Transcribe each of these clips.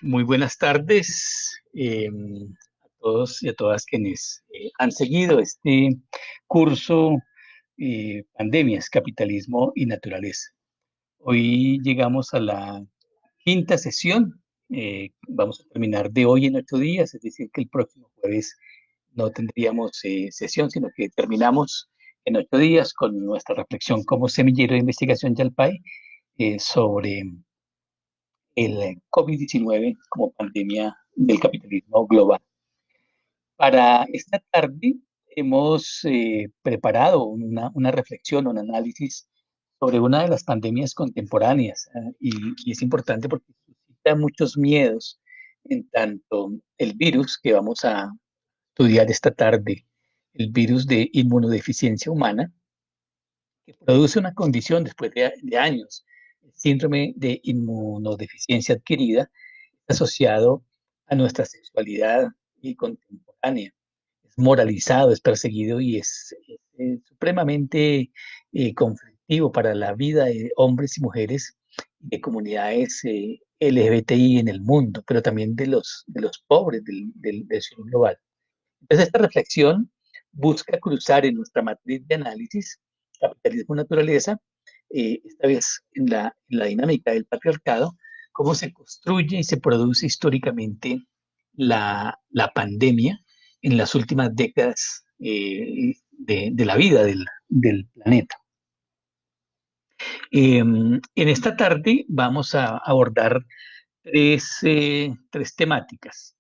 Muy buenas tardes a todos y a todas quienes han seguido este curso Pandemias, Capitalismo y Naturaleza. Hoy llegamos a la quinta sesión. Vamos a terminar de hoy en 8 días, es decir, que el próximo jueves no tendríamos sesión, sino que terminamos en 8 días con nuestra reflexión como semillero de investigación Yalpay sobre el COVID-19 como pandemia del capitalismo global. Para esta tarde hemos preparado una reflexión, un análisis sobre una de las pandemias contemporáneas, y es importante porque suscita muchos miedos en tanto el virus que vamos a estudiar esta tarde, el virus de inmunodeficiencia humana, que produce una condición después de años, el síndrome de inmunodeficiencia adquirida, asociado a nuestra sexualidad y contemporánea. Es moralizado, es perseguido y es supremamente conflictivo para la vida de hombres y mujeres de comunidades LGBTI en el mundo, pero también de los pobres del sur global. Entonces, esta reflexión busca cruzar en nuestra matriz de análisis, capitalismo-naturaleza, esta vez en la dinámica del patriarcado, cómo se construye y se produce históricamente la pandemia en las últimas décadas de la vida del planeta. En esta tarde vamos a abordar tres temáticas.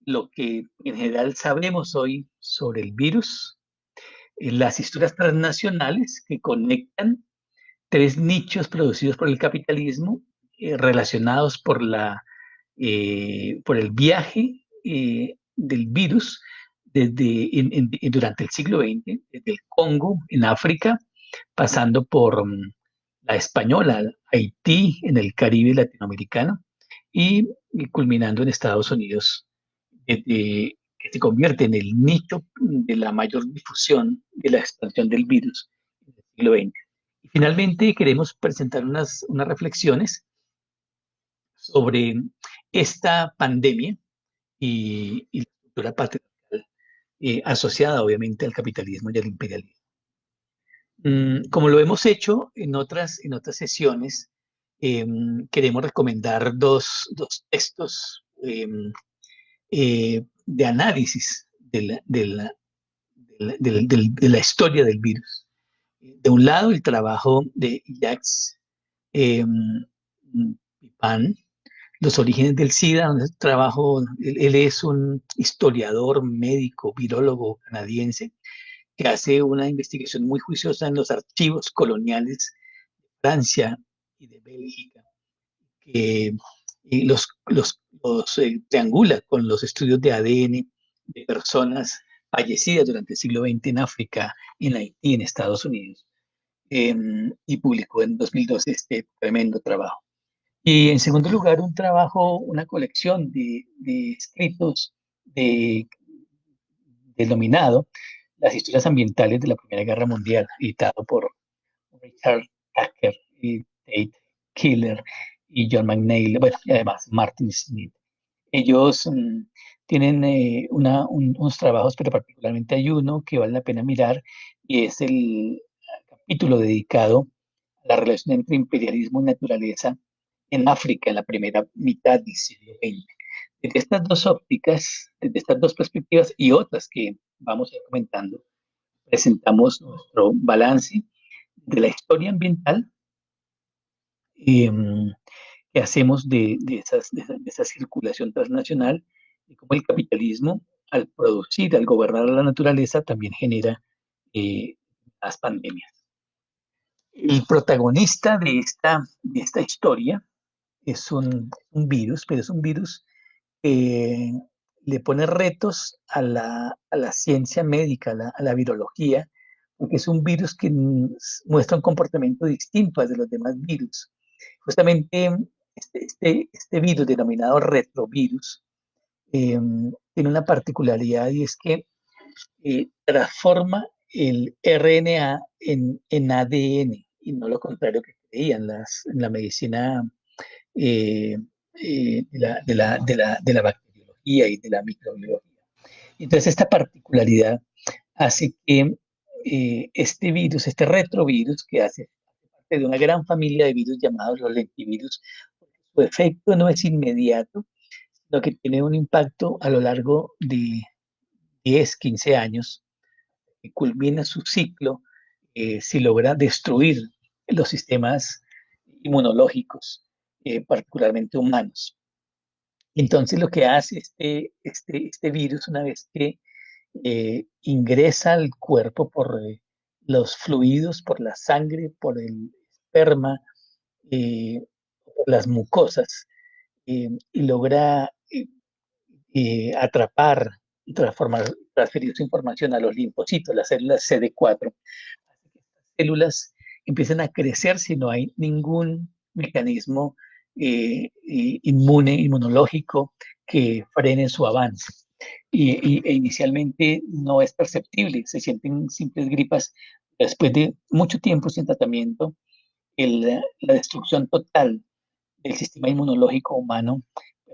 Lo que en general sabemos hoy sobre el virus, las historias transnacionales que conectan tres nichos producidos por el capitalismo relacionados por el viaje del virus durante el siglo XX, desde el Congo en África, pasando por la Española, Haití en el Caribe latinoamericano y culminando en Estados Unidos, que se convierte en el nicho de la mayor difusión de la expansión del virus en el siglo XX. Y finalmente queremos presentar unas reflexiones sobre esta pandemia y la cultura patriarcal asociada obviamente al capitalismo y al imperialismo. Como lo hemos hecho en otras sesiones, eh, queremos recomendar dos textos de análisis de la historia del virus. De un lado, el trabajo de Jacques eh, Pipin, Los orígenes del SIDA, un trabajo, él es un historiador, médico, virólogo canadiense, que hace una investigación muy juiciosa en los archivos coloniales de Francia y de Bélgica, que los triangula con los estudios de ADN de personas fallecidas durante el siglo XX en África, en Haití, en Estados Unidos, eh, y publicó en 2012 este tremendo trabajo. Y en segundo lugar, un trabajo, una colección de escritos de, denominado Las historias ambientales de la Primera Guerra Mundial, editado por Richard Tucker y Tate Killer y John McNeil, bueno, y además Martin Smith. Ellos tienen unos trabajos, pero particularmente hay uno que vale la pena mirar y es el capítulo dedicado a la relación entre imperialismo y naturaleza en África en la primera mitad del siglo XX. Desde estas dos ópticas, desde estas dos perspectivas y otras que vamos a ir comentando, presentamos nuestro balance de la historia ambiental eh, que hacemos de esa circulación transnacional y cómo el capitalismo, al producir, al gobernar la naturaleza, también genera las pandemias. El protagonista de esta historia es un virus, pero es un virus que le pone retos a la ciencia médica, a la virología, porque es un virus que muestra un comportamiento distinto al de los demás virus. Justamente este virus denominado retrovirus tiene una particularidad y es que transforma el RNA en ADN y no lo contrario que creían en la medicina eh, de la bacteriología y de la microbiología. Entonces, esta particularidad hace que este virus, este retrovirus, que hace parte de una gran familia de virus llamados los lentivirus, su efecto no es inmediato, sino que tiene un impacto a lo largo de 10, 15 años, que culmina su ciclo si logra destruir los sistemas inmunológicos, particularmente humanos. Entonces, lo que hace este virus, una vez que ingresa al cuerpo por los fluidos, por la sangre, por el esperma, por las mucosas, y logra atrapar y transferir su información a los linfocitos, las células CD4. Células empiezan a crecer si no hay ningún mecanismo inmunológico que frene su avance. Inicialmente no es perceptible, se sienten simples gripas. Después de mucho tiempo sin tratamiento, la destrucción total del sistema inmunológico humano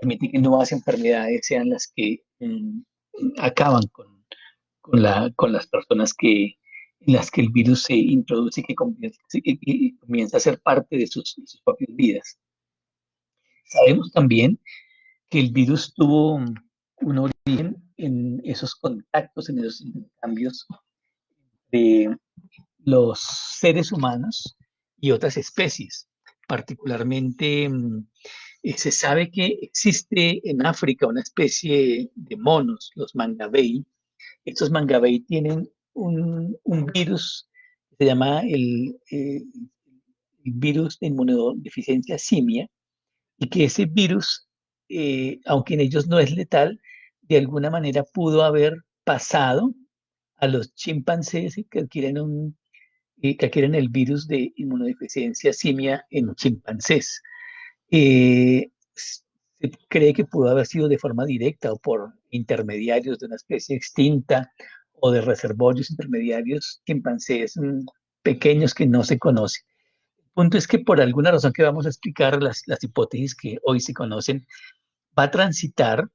permite que nuevas enfermedades sean las que acaban con las personas en las que el virus se introduce y comienza a ser parte de sus propias vidas. Sabemos también que el virus tuvo un origen en esos contactos, en esos intercambios de los seres humanos y otras especies. Particularmente se sabe que existe en África una especie de monos, los mangabey. Estos mangabey tienen un virus que se llama el virus de inmunodeficiencia simia, y que ese virus, aunque en ellos no es letal, de alguna manera pudo haber pasado a los chimpancés que adquieren el virus de inmunodeficiencia simia en chimpancés. Se cree que pudo haber sido de forma directa o por intermediarios de una especie extinta o de reservorios intermediarios chimpancés pequeños que no se conocen. El punto es que por alguna razón que vamos a explicar, las hipótesis que hoy se conocen, va a transitar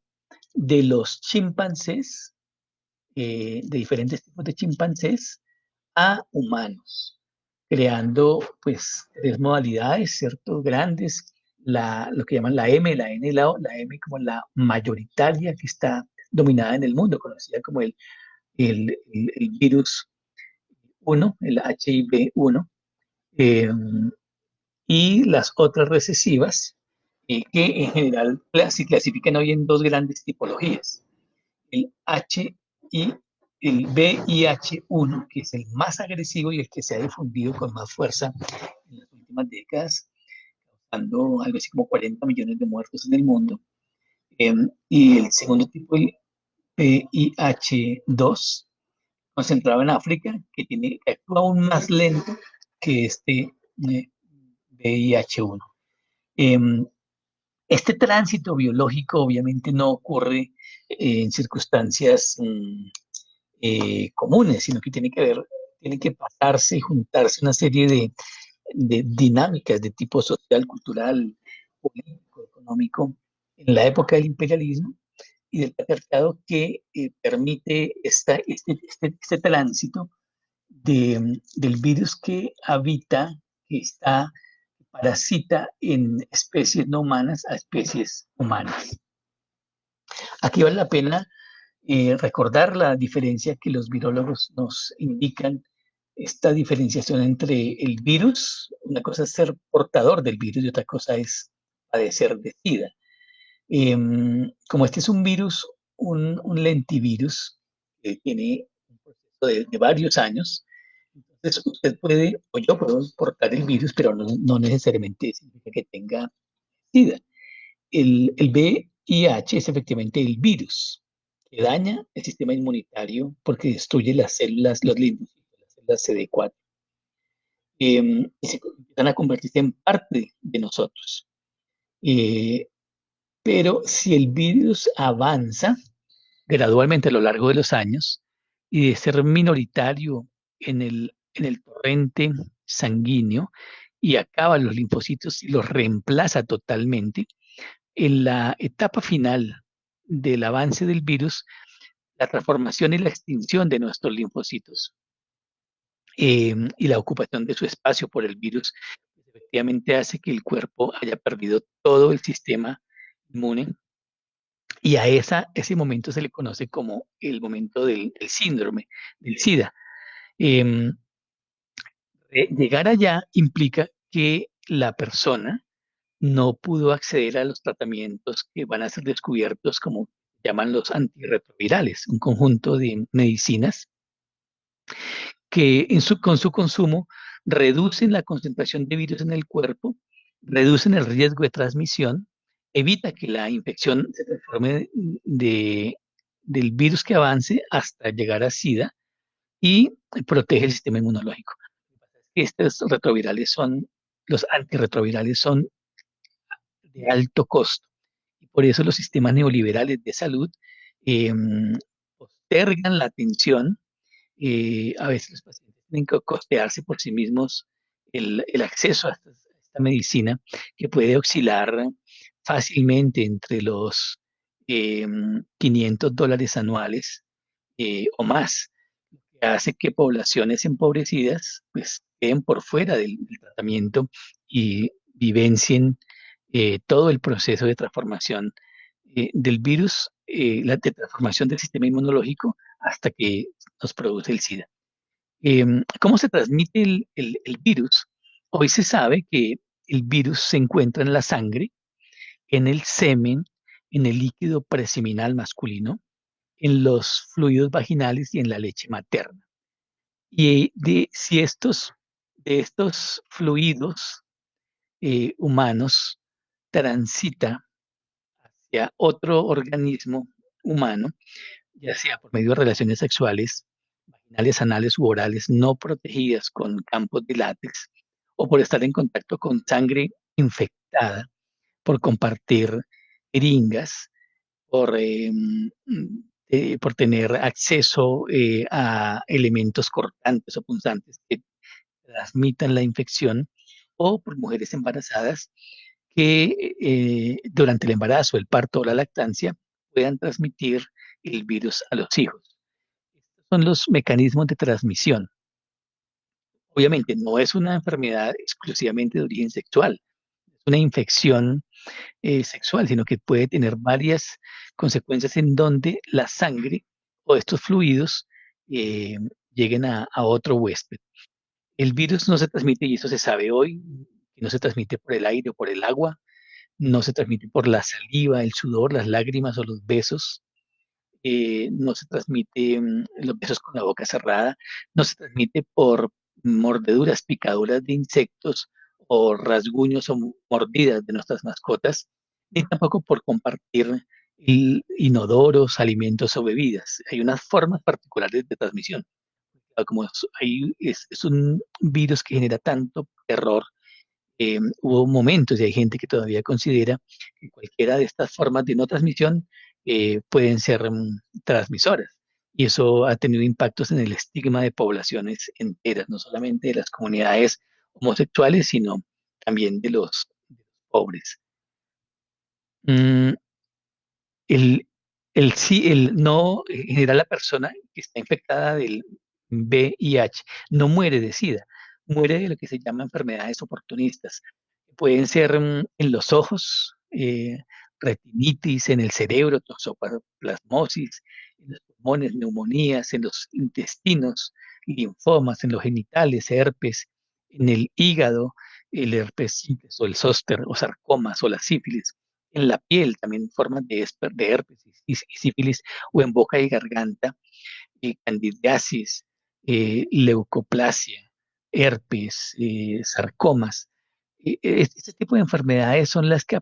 de los chimpancés, de diferentes tipos de chimpancés, a humanos, creando pues tres modalidades, ¿cierto? Grandes, lo que llaman la M, la N y la O, la M como la mayoritaria que está dominada en el mundo, conocida como el virus 1, el HIV-1, eh, y las otras recesivas, que en general se clasifican hoy en dos grandes tipologías, el H y el VIH1, que es el más agresivo y el que se ha difundido con más fuerza en las últimas décadas, causando algo así como 40 millones de muertos en el mundo. Y el segundo tipo, el VIH2, concentrado en África, que actúa aún más lento que este VIH1. Este tránsito biológico obviamente no ocurre en circunstancias comunes, sino que tiene que pasarse y juntarse una serie de dinámicas de tipo social, cultural, político, económico, en la época del imperialismo y del patriarcado que permite este tránsito del virus que habita, que está, parasita en especies no humanas a especies humanas. Aquí vale la pena recordar la diferencia que los virólogos nos indican, esta diferenciación entre el virus, una cosa es ser portador del virus y otra cosa es padecer de SIDA. Como este es un virus, un lentivirus que tiene un proceso de varios años, entonces usted puede, o yo puedo portar el virus, pero no necesariamente significa que tenga SIDA. El VIH es efectivamente el virus que daña el sistema inmunitario porque destruye las células, los linfocitos, las células CD4, y se empiezan a convertirse en parte de nosotros. Eh, pero si el virus avanza gradualmente a lo largo de los años y de ser minoritario en el torrente sanguíneo y acaba los linfocitos y los reemplaza totalmente, En la etapa final del avance del virus, la transformación y la extinción de nuestros linfocitos y la ocupación de su espacio por el virus efectivamente hace que el cuerpo haya perdido todo el sistema inmune y a ese momento se le conoce como el momento del síndrome, del SIDA. Em, Llegar allá implica que la persona no pudo acceder a los tratamientos que van a ser descubiertos como llaman los antirretrovirales, un conjunto de medicinas que con su consumo reducen la concentración de virus en el cuerpo, reducen el riesgo de transmisión, evita que la infección se transforme del virus que avance hasta llegar a SIDA y protege el sistema inmunológico. Estos retrovirales los antirretrovirales son de alto costo y por eso los sistemas neoliberales de salud eh, postergan la atención. A veces los pacientes tienen que costearse por sí mismos el acceso a esta medicina que puede oscilar fácilmente entre los eh, $500 anuales o más, que hace que poblaciones empobrecidas pues queden por fuera del tratamiento y vivencien todo el proceso de transformación del virus, de transformación del sistema inmunológico hasta que nos produce el SIDA. ¿Cómo se transmite el virus? Hoy se sabe que el virus se encuentra en la sangre, en el semen, en el líquido preseminal masculino, en los fluidos vaginales y en la leche materna. Y de estos fluidos humanos transita hacia otro organismo humano, ya sea por medio de relaciones sexuales, vaginales, anales u orales no protegidas con campos de látex, o por estar en contacto con sangre infectada, por compartir jeringas, por tener acceso a elementos cortantes o punzantes que transmitan la infección, o por mujeres embarazadas que durante el embarazo, el parto o la lactancia puedan transmitir el virus a los hijos. Estos son los mecanismos de transmisión. Obviamente no es una enfermedad exclusivamente de origen sexual, es una infección sexual, sino que puede tener varias consecuencias en donde la sangre o estos fluidos eh, lleguen a otro huésped. El virus no se transmite, y eso se sabe hoy, no se transmite por el aire o por el agua, no se transmite por la saliva, el sudor, las lágrimas o los besos, no se transmite los besos con la boca cerrada, no se transmite por mordeduras, picaduras de insectos o rasguños o mordidas de nuestras mascotas, ni tampoco por compartir inodoros, alimentos o bebidas. Hay unas formas particulares de transmisión. Como es un virus que genera tanto terror, hubo momentos y hay gente que todavía considera que cualquiera de estas formas de no transmisión pueden ser transmisoras. Y eso ha tenido impactos en el estigma de poblaciones enteras, no solamente de las comunidades homosexuales, sino también de los pobres. Mm, el, el no, en general la persona que está infectada del VIH no muere de SIDA, muere de lo que se llama enfermedades oportunistas. Pueden ser en los ojos, retinitis, en el cerebro, toxoplasmosis, en los pulmones, neumonías, en los intestinos, linfomas, en los genitales, herpes, en el hígado, el herpes simplex o el zóster o sarcomas o la sífilis, en la piel también formas de herpes y sífilis, o en boca y garganta, candidiasis, leucoplasia, herpes, sarcomas. Este tipo de enfermedades son las que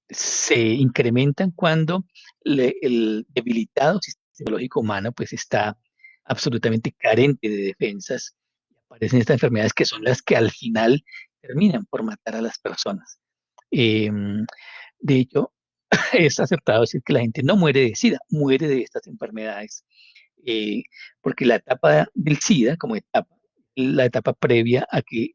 se incrementan cuando el debilitado sistema inmunológico humano pues está absolutamente carente de defensas. Aparecen estas enfermedades que son las que al final terminan por matar a las personas. De hecho, es acertado decir que la gente no muere de SIDA, muere de estas enfermedades, eh, porque la etapa del SIDA como etapa, la etapa previa a que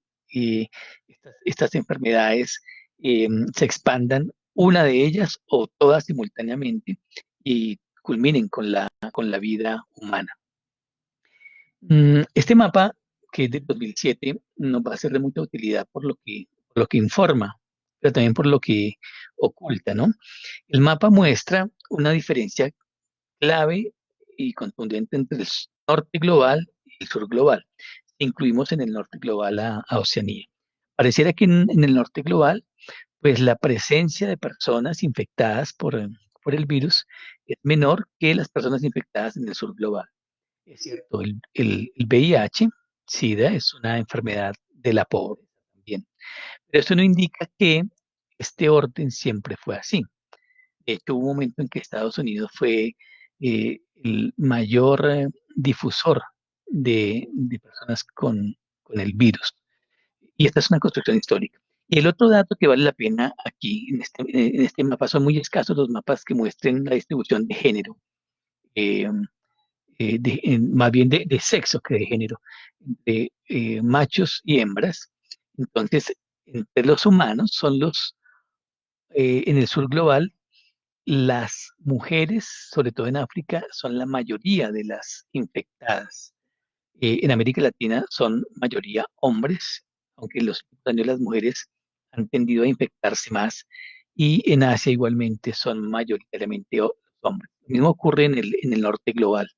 estas enfermedades se expandan una de ellas o todas simultáneamente y culminen con la vida humana. Este mapa, que es de 2007, nos va a ser de mucha utilidad por lo que informa, pero también por lo que oculta, ¿no? El mapa muestra una diferencia clave y contundente entre el norte global y el sur global. Incluimos en el norte global a Oceanía. Pareciera que en el norte global, pues la presencia de personas infectadas por el virus es menor que las personas infectadas en el sur global. Es cierto, el VIH, SIDA, es una enfermedad de la pobreza también. Pero esto no indica que este orden siempre fue así. De hecho, hubo un momento en que Estados Unidos fue el mayor difusor de personas con el virus. Y esta es una construcción histórica. Y el otro dato que vale la pena aquí en este mapa, son muy escasos los mapas que muestren la distribución de género. Eh, Más bien de sexo que de género, de machos y hembras. Entonces, entre los humanos en el sur global, las mujeres, sobre todo en África, son la mayoría de las infectadas. En América Latina son mayoría hombres, aunque en los últimos años las mujeres han tendido a infectarse más. Y en Asia igualmente son mayoritariamente hombres. Lo mismo ocurre en el norte global.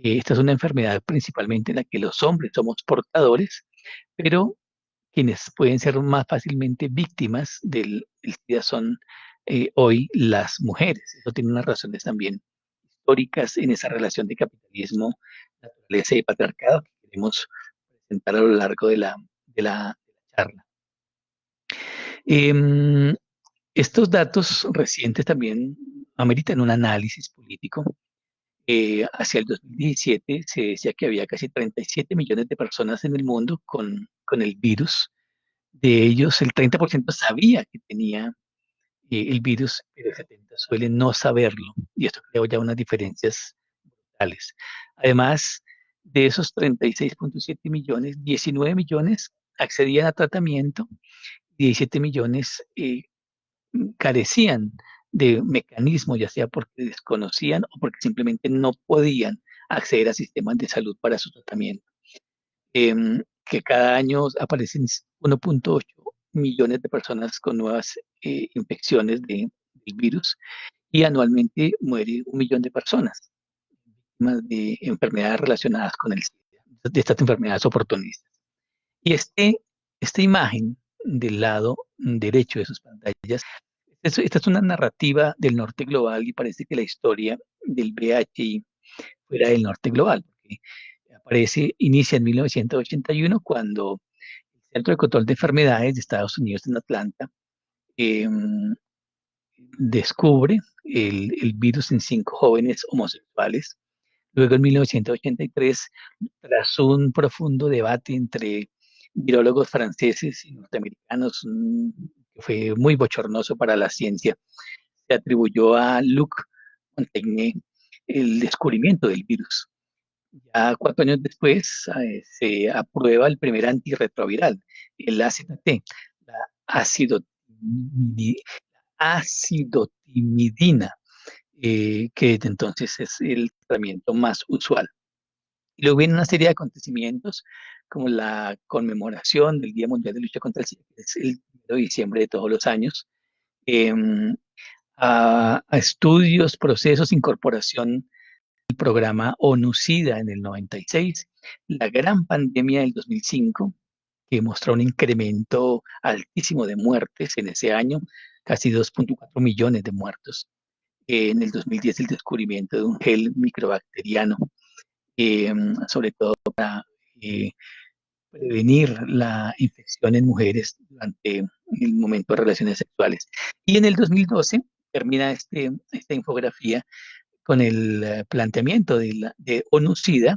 Esta es una enfermedad principalmente en la que los hombres somos portadores, pero quienes pueden ser más fácilmente víctimas del SIDA son hoy las mujeres. Eso tiene unas razones también históricas en esa relación de capitalismo, naturaleza y patriarcado que queremos presentar a lo largo de la charla. Em, Estos datos recientes también ameritan un análisis político. Hacia el 2017 se decía que había casi 37 millones de personas en el mundo con el virus. De ellos, el 30% sabía que tenía el virus, pero el 70% suele no saberlo. Y esto creó ya unas diferencias brutales. Además, de esos 36,7 millones, 19 millones accedían a tratamiento, 17 millones carecían de mecanismos, ya sea porque desconocían o porque simplemente no podían acceder a sistemas de salud para su tratamiento. Que cada año aparecen 1,8 millones de personas con nuevas infecciones del virus y anualmente muere 1 millón de personas víctimas de enfermedades relacionadas con el SIDA, de estas enfermedades oportunistas. Y esta imagen del lado derecho de sus pantallas, esta es una narrativa del norte global y parece que la historia del VIH fuera del norte global, porque inicia en 1981 cuando el Centro de Control de Enfermedades de Estados Unidos en Atlanta eh, descubre el virus en 5 jóvenes homosexuales. Luego en 1983, tras un profundo debate entre virólogos franceses y norteamericanos, que fue muy bochornoso para la ciencia, se atribuyó a Luc Montagnier el descubrimiento del virus. Ya 4 años después se aprueba el primer antirretroviral, el AZT, la acidotimidina, que desde entonces es el tratamiento más usual. Y luego viene una serie de acontecimientos como la conmemoración del Día Mundial de Lucha contra el SIDA, que es el 1 de diciembre de todos los años, em, a estudios, procesos, incorporación del programa ONU-SIDA en el 96, la gran pandemia del 2005, que mostró un incremento altísimo de muertes en ese año, casi 2,4 millones de muertos. En el 2010 el descubrimiento de un gel microbacteriano, sobre todo para eh, prevenir la infección en mujeres durante el momento de relaciones sexuales. Y en el 2012 termina esta infografía con el planteamiento de ONU-SIDA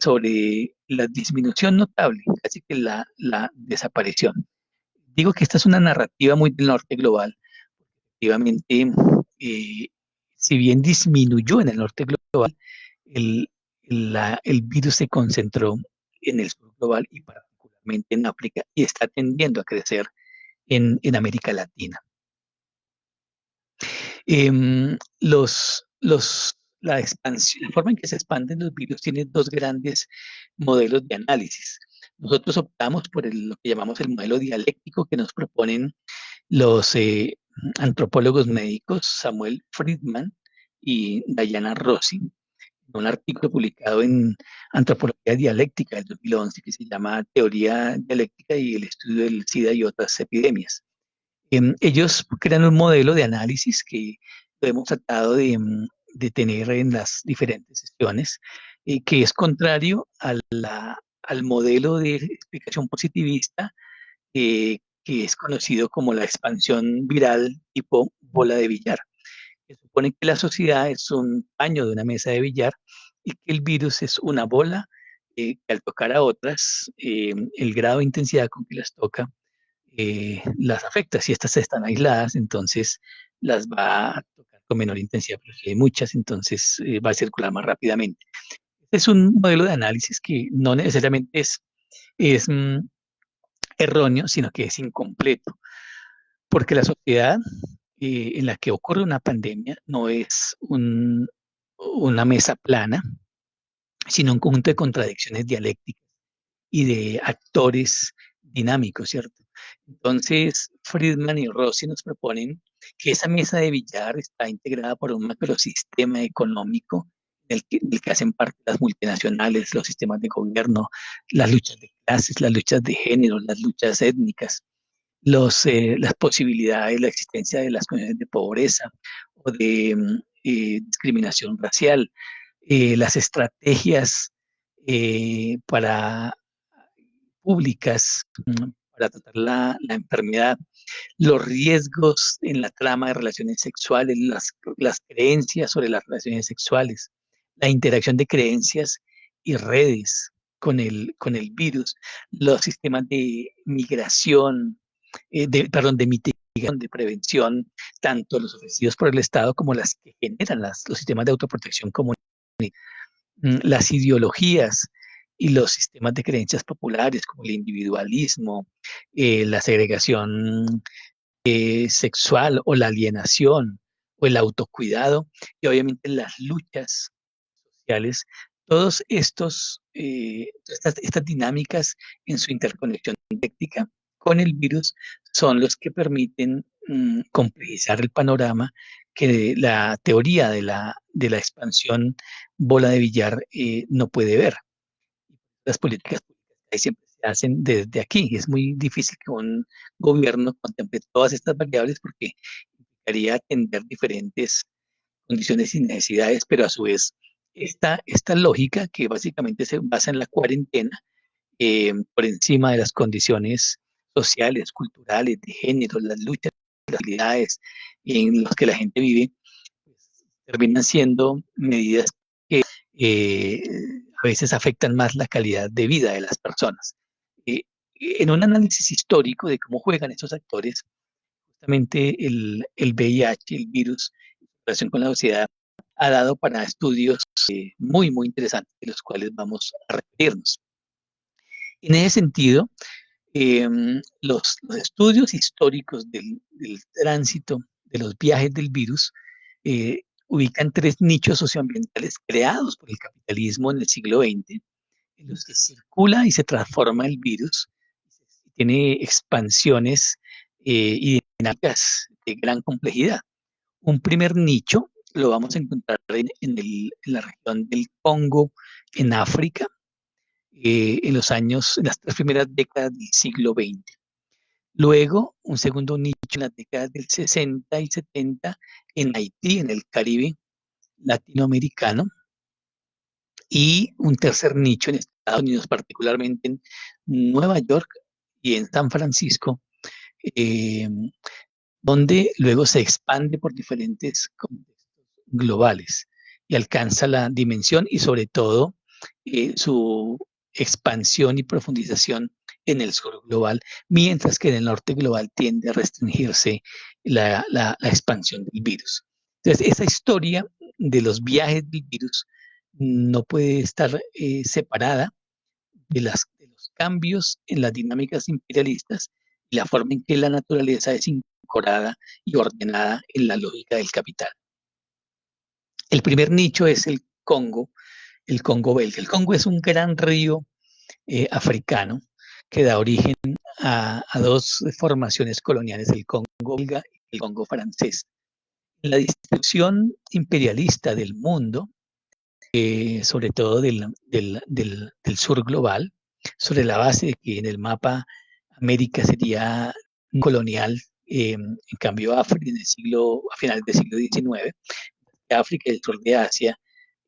sobre la disminución notable, casi que la desaparición. Digo que esta es una narrativa muy del norte global. Efectivamente, eh, si bien disminuyó en el norte global, el, el virus se concentró en el sur global y particularmente en África y está tendiendo a crecer en América Latina. La forma en que se expanden los virus tiene dos grandes modelos de análisis. Nosotros optamos por lo que llamamos el modelo dialéctico que nos proponen los antropólogos médicos Samuel Friedman y Diana Rossi, en un artículo publicado en Antropología Dialéctica del 2011 que se llama Teoría Dialéctica y el estudio del SIDA y otras epidemias. Ellos crean un modelo de análisis que lo hemos tratado de tener en las diferentes sesiones, que es contrario al modelo de explicación positivista, que es conocido como la expansión viral tipo bola de billar, que supone que la sociedad es un paño de una mesa de billar y que el virus es una bola que al tocar a otras, el grado de intensidad con que las toca las afecta. Si estas están aisladas, entonces las va a tocar con menor intensidad, pero si hay muchas, entonces va a circular más rápidamente. Este es un modelo de análisis que no necesariamente es erróneo, sino que es incompleto, porque la sociedad en la que ocurre una pandemia no es una mesa plana, sino un conjunto de contradicciones dialécticas y de actores dinámicos, ¿cierto? Entonces, Friedman y Rossi nos proponen que esa mesa de billar está integrada por un macrosistema económico del que hacen parte las multinacionales, los sistemas de gobierno, las luchas de clases, las luchas de género, las luchas étnicas, las posibilidades, la existencia de las condiciones de pobreza o de discriminación racial, las estrategias para públicas para tratar la enfermedad, los riesgos en la trama de relaciones sexuales, las creencias sobre las relaciones sexuales, la interacción de creencias y redes con el virus, los sistemas de migración, perdón, de mitigación, de prevención, tanto los ofrecidos por el Estado como las que generan los sistemas de autoprotección comunitaria, las ideologías y los sistemas de creencias populares como el individualismo, la segregación sexual o la alienación o el autocuidado y obviamente las luchas sociales, todos estas dinámicas en su interconexión dialéctica con el virus son los que permiten complejizar el panorama que la teoría de la expansión bola de billar no puede ver. Las políticas públicas siempre se hacen desde aquí. Es muy difícil que un gobierno contemple todas estas variables porque implicaría atender diferentes condiciones y necesidades, pero a su vez esta lógica que básicamente se basa en la cuarentena por encima de las condiciones sociales, culturales, de género, las luchas, las habilidades en las que la gente vive, pues, terminan siendo medidas que eh, a veces afectan más la calidad de vida de las personas. Eh, en un análisis histórico de cómo juegan estos actores, justamente el VIH, el virus, en relación con la sociedad, ha dado para estudios muy, muy interesantes, de los cuales vamos a referirnos. En ese sentido, los estudios históricos del tránsito, de los viajes del virus, ubican tres nichos socioambientales creados por el capitalismo en el siglo XX, en los que circula y se transforma el virus, tiene expansiones y dinámicas de gran complejidad. Un primer nicho lo vamos a encontrar en la región del Congo, en África, en las tres primeras décadas del siglo XX. Luego, un segundo nicho en las décadas del 60 y 70 en Haití, en el Caribe latinoamericano, y un tercer nicho en Estados Unidos, particularmente en Nueva York y en San Francisco, eh, donde luego se expande por diferentes contextos globales y alcanza la dimensión y sobre todo su expansión y profundización en el sur global, mientras que en el norte global tiende a restringirse la expansión del virus. Entonces, esa historia de los viajes del virus no puede estar separada de los cambios en las dinámicas imperialistas y la forma en que la naturaleza es ancorada y ordenada en la lógica del capital. El primer nicho es el Congo belga. El Congo es un gran río africano que da origen a dos formaciones coloniales, el Congo belga y el Congo francés. En la distribución imperialista del mundo, sobre todo del sur global, sobre la base de que en el mapa América sería colonial, en cambio África a finales del siglo XIX, África y el sur de Asia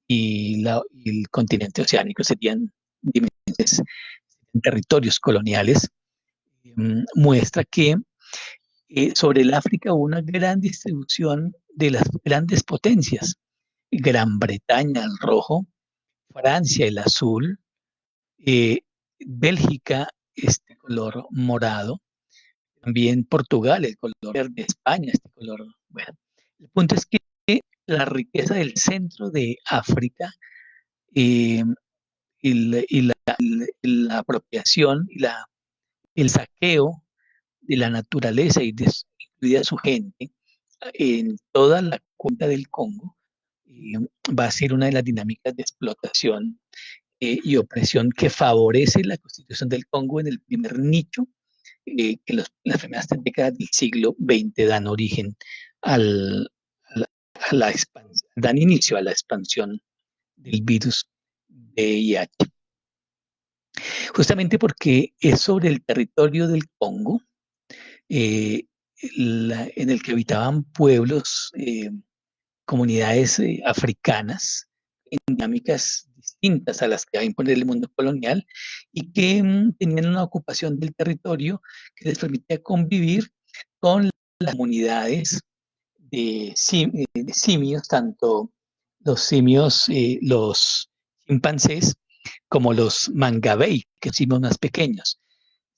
y el continente oceánico serían dimensiones, territorios coloniales, muestra que sobre el África hubo una gran distribución de las grandes potencias. Gran Bretaña, el rojo, Francia, el azul, eh, Bélgica, este color morado, también Portugal, el color verde, España, este color. Bueno, el punto es que la riqueza del centro de África eh, la apropiación y el saqueo de la naturaleza incluida su gente en toda la cuenca del Congo eh, va a ser una de las dinámicas de explotación y opresión que favorece la constitución del Congo en el primer nicho que las primeras décadas del siglo XX dan origen al, a la expansión, dan inicio a la expansión del virus VIH. Justamente porque es sobre el territorio del Congo eh, en el que habitaban pueblos, comunidades africanas en dinámicas distintas a las que va a imponer el mundo colonial y que tenían una ocupación del territorio que les permitía convivir con las comunidades de simios, tanto los simios, los chimpancés, como los mangabey, que son simios más pequeños.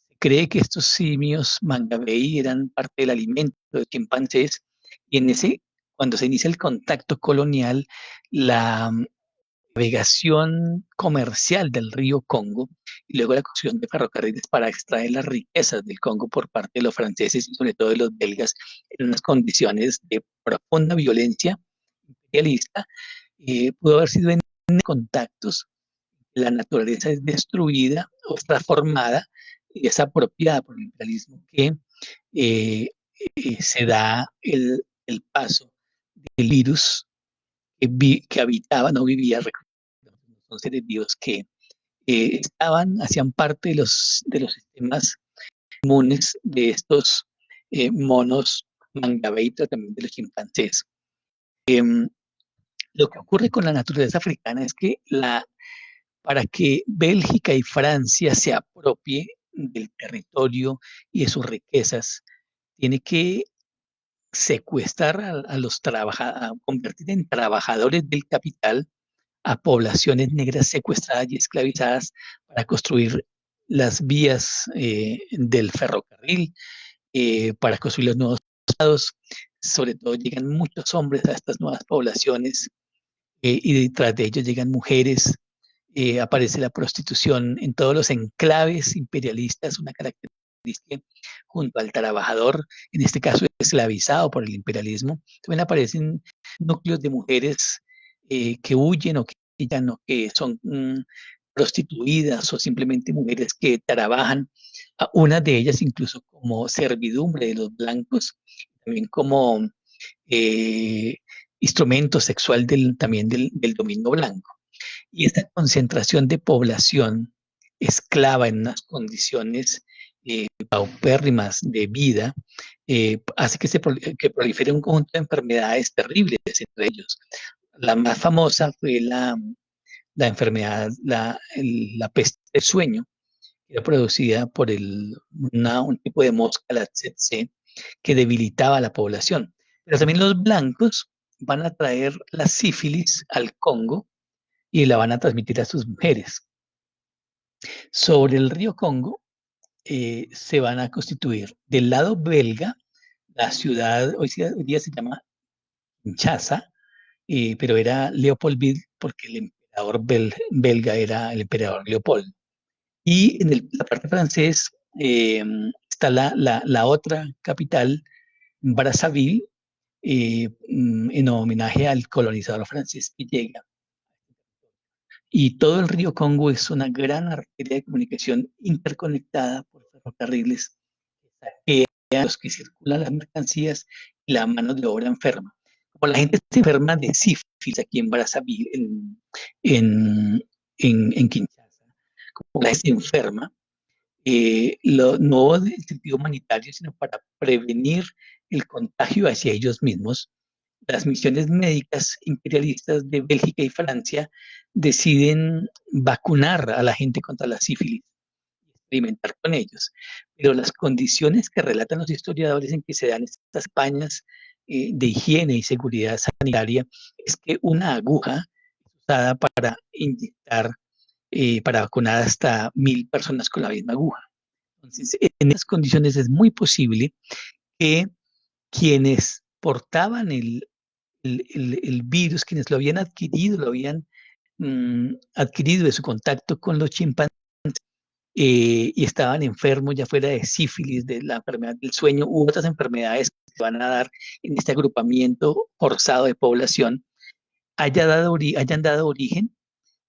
Se cree que estos simios mangabey eran parte del alimento de chimpancés y cuando se inicia el contacto colonial, la navegación comercial del río Congo y luego la construcción de ferrocarriles para extraer las riquezas del Congo por parte de los franceses y sobre todo de los belgas en unas condiciones de profunda violencia imperialista, pudo haber sido en contactos. La naturaleza es destruida o es transformada y es apropiada por el imperialismo que eh, se da el paso del virus que habitaba, no vivía, son seres vivos que hacían parte de los sistemas inmunes de estos monos mangabeita, también de los chimpancés. Lo que ocurre con la naturaleza africana es que para que Bélgica y Francia se apropie del territorio y de sus riquezas, tiene que secuestrar a los trabajadores, convertir en trabajadores del capital a poblaciones negras secuestradas y esclavizadas para construir las vías del ferrocarril, para construir los nuevos estados. Sobre todo llegan muchos hombres a estas nuevas poblaciones y detrás de ellos llegan mujeres. Aparece la prostitución en todos los enclaves imperialistas, una característica junto al trabajador, en este caso esclavizado por el imperialismo. También aparecen núcleos de mujeres que huyen o que no, que son prostituidas o simplemente mujeres que trabajan, una de ellas incluso como servidumbre de los blancos, también como eh, instrumento sexual también del dominio blanco. Y esta concentración de población esclava en unas condiciones paupérrimas de vida hace que prolifere un conjunto de enfermedades terribles entre ellos. La más famosa fue la enfermedad, la peste del sueño, que era producida por un tipo de mosca, la tsetse, que debilitaba a la población. Pero también los blancos van a traer la sífilis al Congo y la van a transmitir a sus mujeres. Sobre el río Congo se van a constituir del lado belga, la ciudad hoy día se llama Kinshasa, pero era Leopoldville porque el emperador belga era el emperador Leopold. Y en la parte francés está la otra capital Brazzaville, en homenaje al colonizador francés que llega. Y todo el río Congo es una gran arteria de comunicación interconectada por ferrocarriles que los que circulan las mercancías y la mano de obra enferma. Como la gente se enferma de sífilis aquí en Brazzaville, en, en Kinshasa, como la gente se enferma, no del sentido humanitario, sino para prevenir el contagio hacia ellos mismos, las misiones médicas imperialistas de Bélgica y Francia deciden vacunar a la gente contra la sífilis, experimentar con ellos. Pero las condiciones que relatan los historiadores en que se dan estas campañas de higiene y seguridad sanitaria es que una aguja usada para inyectar, para vacunar hasta 1000 personas con la misma aguja. Entonces, en esas condiciones es muy posible que quienes portaban el virus, quienes lo habían adquirido, lo habían adquirido de su contacto con los chimpancés y estaban enfermos, ya fuera de sífilis, de la enfermedad del sueño u otras enfermedades que se van a dar en este agrupamiento forzado de población, hayan dado origen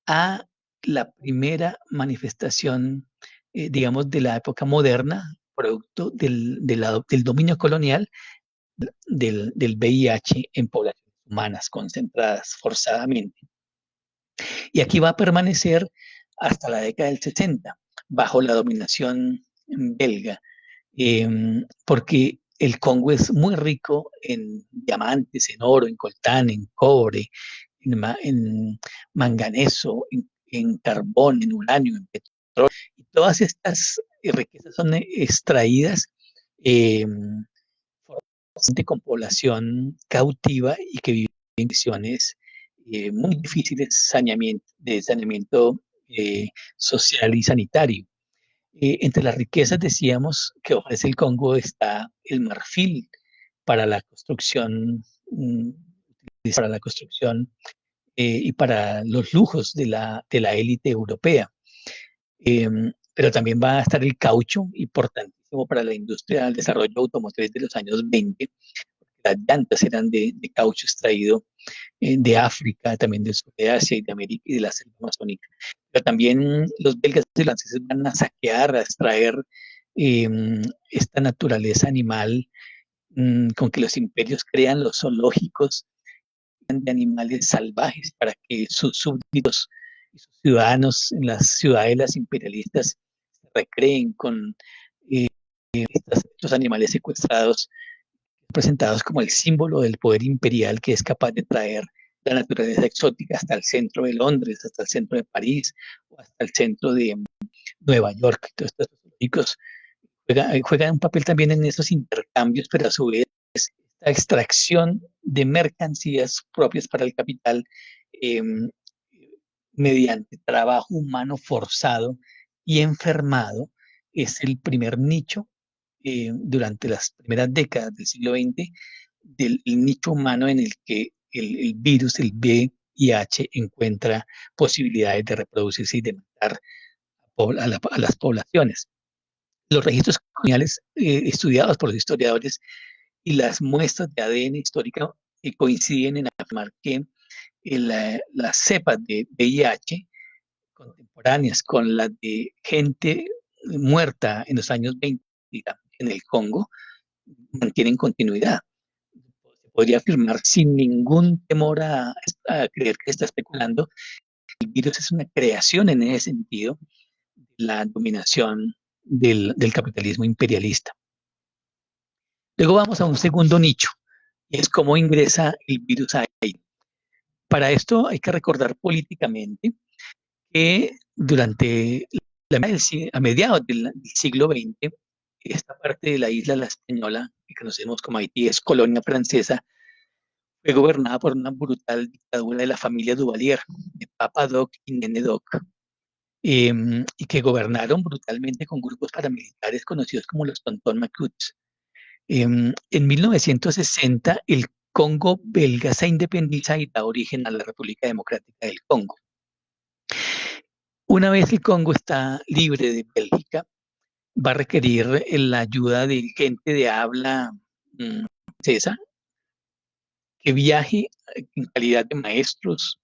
a la primera manifestación, digamos, de la época moderna, producto del dominio colonial del VIH en poblaciones humanas concentradas forzadamente. Y aquí va a permanecer hasta la década del 60, bajo la dominación belga, porque el Congo es muy rico en diamantes, en oro, en coltán, en cobre, en manganeso, en carbón, en uranio, en petróleo. Y todas estas riquezas son extraídas eh, con población cautiva y que vive en condiciones muy difíciles de saneamiento social y sanitario. Entre las riquezas decíamos que ofrece el Congo está el marfil para la construcción, para la construcción y para los lujos de la élite europea. Eh, pero también va a estar el caucho, importantísimo para la industria del desarrollo automotriz de los años 20. Las llantas eran de caucho extraído de África, también del sur de Asia y de América y de la selva amazónica. Pero también los belgas y franceses van a saquear, a extraer eh, esta naturaleza animal con que los imperios crean los zoológicos de animales salvajes para que sus súbditos y sus ciudadanos en las ciudadelas imperialistas se recreen con eh, estos animales secuestrados presentados como el símbolo del poder imperial que es capaz de traer la naturaleza exótica hasta el centro de Londres, hasta el centro de París, o hasta el centro de Nueva York. Entonces, estos zoológicos juegan un papel también en esos intercambios, pero a su vez esta extracción de mercancías propias para el capital eh, mediante trabajo humano forzado y enfermado es el primer nicho durante las primeras décadas del siglo XX del nicho humano en el que el virus, el VIH, encuentra posibilidades de reproducirse y de matar a las poblaciones. Los registros coloniales estudiados por los historiadores y las muestras de ADN histórica coinciden en afirmar que las cepas de VIH contemporáneas con las de gente muerta en los años 20 en el Congo mantienen continuidad. Se podría afirmar sin ningún temor a creer que está especulando, el virus es una creación en ese sentido, la dominación del capitalismo imperialista. Luego vamos a un segundo nicho, y es cómo ingresa el virus ahí. Para esto hay que recordar políticamente que durante a mediados del siglo XX, esta parte de la isla, la española, que conocemos como Haití, es colonia francesa, fue gobernada por una brutal dictadura de la familia Duvalier, de Papa Doc y Nene Doc, y que gobernaron brutalmente con grupos paramilitares conocidos como los Tonton Macuts. En 1960, el Congo belga se independiza y da origen a la República Democrática del Congo. Una vez el Congo está libre de Bélgica, va a requerir la ayuda de gente de habla francesa que viaje en calidad de maestros,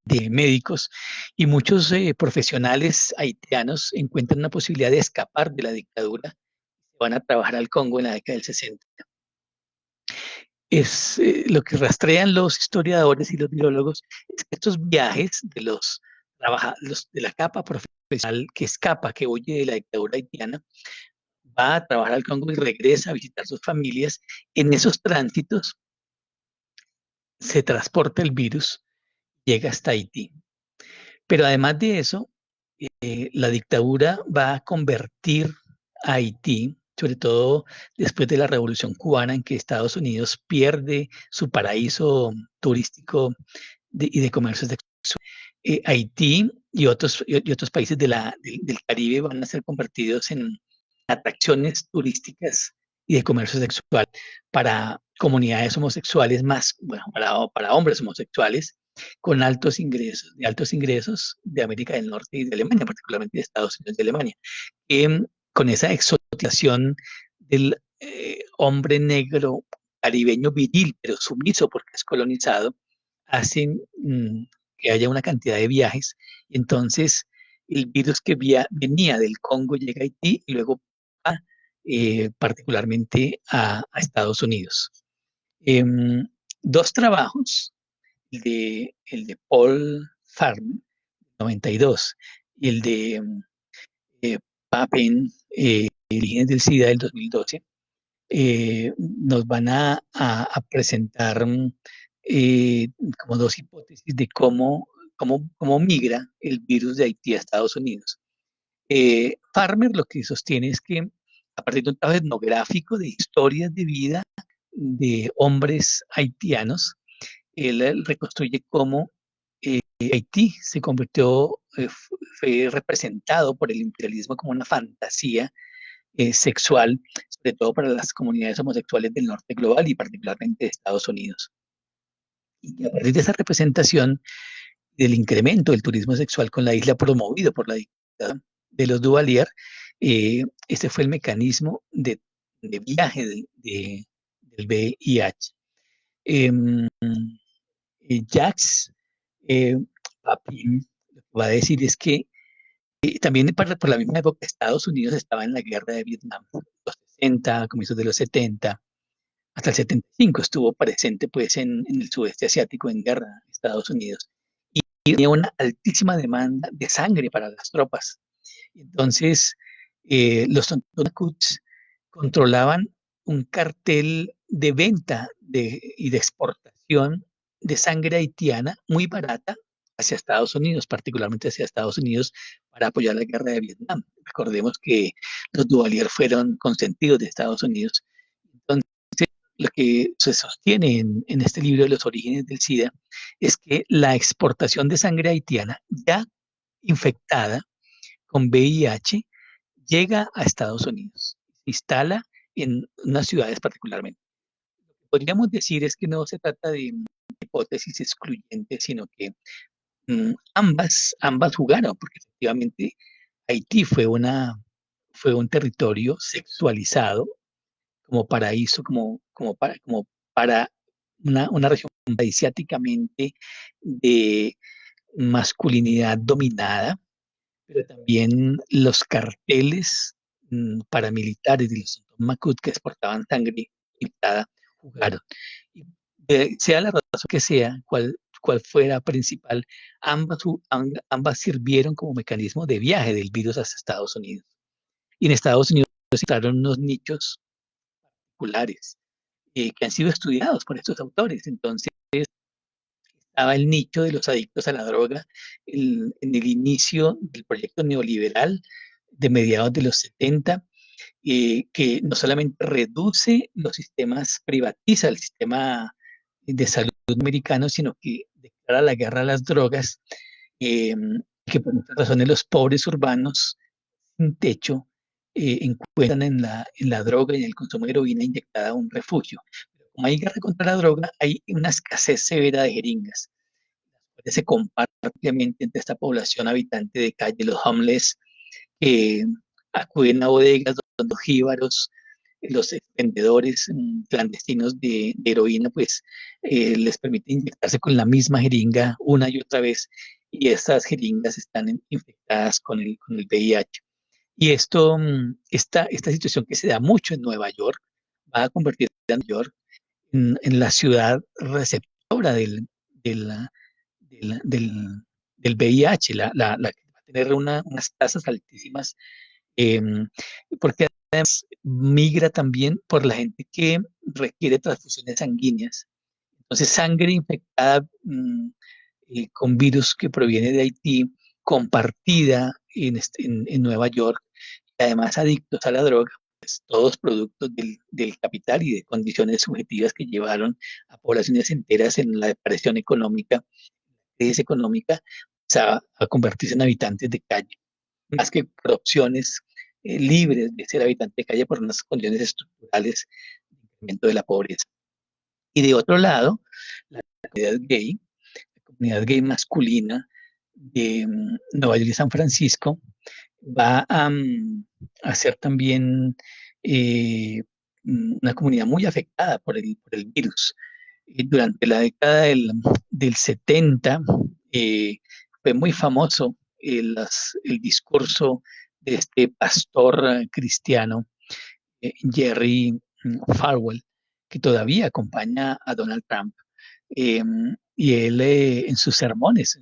de médicos, y muchos profesionales haitianos encuentran una posibilidad de escapar de la dictadura, van a trabajar al Congo en la década del 60. Es lo que rastrean los historiadores y los biólogos, es que estos viajes de de la capa profesional que escapa, que huye de la dictadura haitiana, va a trabajar al Congo y regresa a visitar sus familias. En esos tránsitos se transporta el virus, llega hasta Haití. Pero además de eso, la dictadura va a convertir a Haití, sobre todo después de la Revolución Cubana, en que Estados Unidos pierde su paraíso turístico y de comercio sexual. Haití y otros países del Caribe van a ser convertidos en atracciones turísticas y de comercio sexual para comunidades homosexuales más, bueno, para hombres homosexuales con altos ingresos de América del Norte y de Alemania, particularmente de Estados Unidos y Alemania, que con esa exotización del hombre negro caribeño viril, pero sumiso porque es colonizado, hacen que haya una cantidad de viajes. Y entonces el virus que venía del Congo llega a Haití y luego va particularmente a Estados Unidos. Em, Dos trabajos, el de Paul Farmer, 92, y el de Papen, Orígenes del SIDA, del 2012, nos van a presentar eh, como dos hipótesis de cómo migra el virus de Haití a Estados Unidos. Farmer lo que sostiene es que a partir de un trabajo etnográfico de historias de vida de hombres haitianos, él reconstruye cómo Haití se convirtió, fue representado por el imperialismo como una fantasía sexual, sobre todo para las comunidades homosexuales del norte global y particularmente de Estados Unidos. Y a partir de esa representación del incremento del turismo sexual con la isla promovido por la dictadura de los Duvalier, ese fue el mecanismo de viaje del VIH. Eh, Jacques Papin lo que va a decir es que también por la misma época Estados Unidos estaba en la guerra de Vietnam, los 60, comienzos de los 70, hasta el 75 estuvo presente pues en el sudeste asiático en guerra Estados Unidos y tenía una altísima demanda de sangre para las tropas. Entonces, los Tontonacuts controlaban un cartel de venta y de exportación de sangre haitiana muy barata hacia Estados Unidos, particularmente hacia Estados Unidos, para apoyar la guerra de Vietnam. Recordemos que los Duvalier fueron consentidos de Estados Unidos. Entonces, lo que se sostiene en este libro de los orígenes del SIDA es que la exportación de sangre haitiana ya infectada con VIH llega a Estados Unidos, se instala en unas ciudades particularmente. Lo que podríamos decir es que no se trata de hipótesis excluyentes, sino que ambas jugaron, porque efectivamente Haití fue un territorio sexualizado como paraíso, como para una región paradisiáticamente de masculinidad dominada, pero también los carteles paramilitares de los Macut que exportaban sangre infectada jugaron. Y, sea la razón que sea, cual fuera principal, ambas sirvieron como mecanismo de viaje del virus hacia Estados Unidos. Y en Estados Unidos se encontraron unos nichos populares que han sido estudiados por estos autores. Entonces, estaba el nicho de los adictos a la droga en el inicio del proyecto neoliberal de mediados de los 70, que no solamente reduce los sistemas, privatiza el sistema de salud americano, sino que declara la guerra a las drogas, eh, que por muchas razones los pobres urbanos sin techo encuentran en la droga y en el consumo de heroína inyectada un refugio. Pero como hay guerra contra la droga, hay una escasez severa de jeringas, que se comparte ampliamente entre esta población habitante de calle, los homeless, que acuden a bodegas donde los jíbaros los vendedores clandestinos de heroína, pues les permite inyectarse con la misma jeringa una y otra vez, y estas jeringas están infectadas con el VIH. Y esta situación que se da mucho en Nueva York va a convertir a Nueva York en la ciudad receptora del, del, del, del VIH, la que va a tener unas tasas altísimas, eh, porque además migra también por la gente que requiere transfusiones sanguíneas. Entonces, sangre infectada con virus que proviene de Haití, compartida en Nueva York, y además adictos a la droga, pues todos productos del capital y de condiciones subjetivas que llevaron a poblaciones enteras en la depresión económica, crisis económica, pues, a convertirse en habitantes de calle, más que por opciones libres de ser habitante de calle por unas condiciones estructurales de incremento de la pobreza. Y de otro lado, la comunidad gay, la comunidad gay masculina de Nueva York y San Francisco, va a ser también eh, una comunidad muy afectada por el virus. Durante la década del 70 eh, fue muy famoso el discurso de este pastor cristiano, Jerry Falwell, que todavía acompaña a Donald Trump. Eh, y él en sus sermones,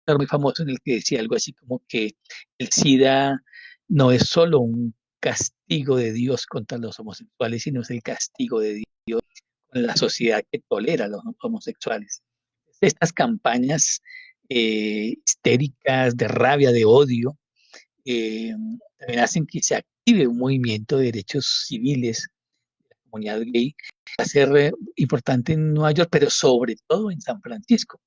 era muy famoso en el que decía algo así como que el SIDA no es solo un castigo de Dios contra los homosexuales, sino es el castigo de Dios con la sociedad que tolera a los homosexuales. Estas campañas histéricas, de rabia, de odio, eh, también hacen que se active un movimiento de derechos civiles de la comunidad gay. Va a ser importante en Nueva York, pero sobre todo en San Francisco.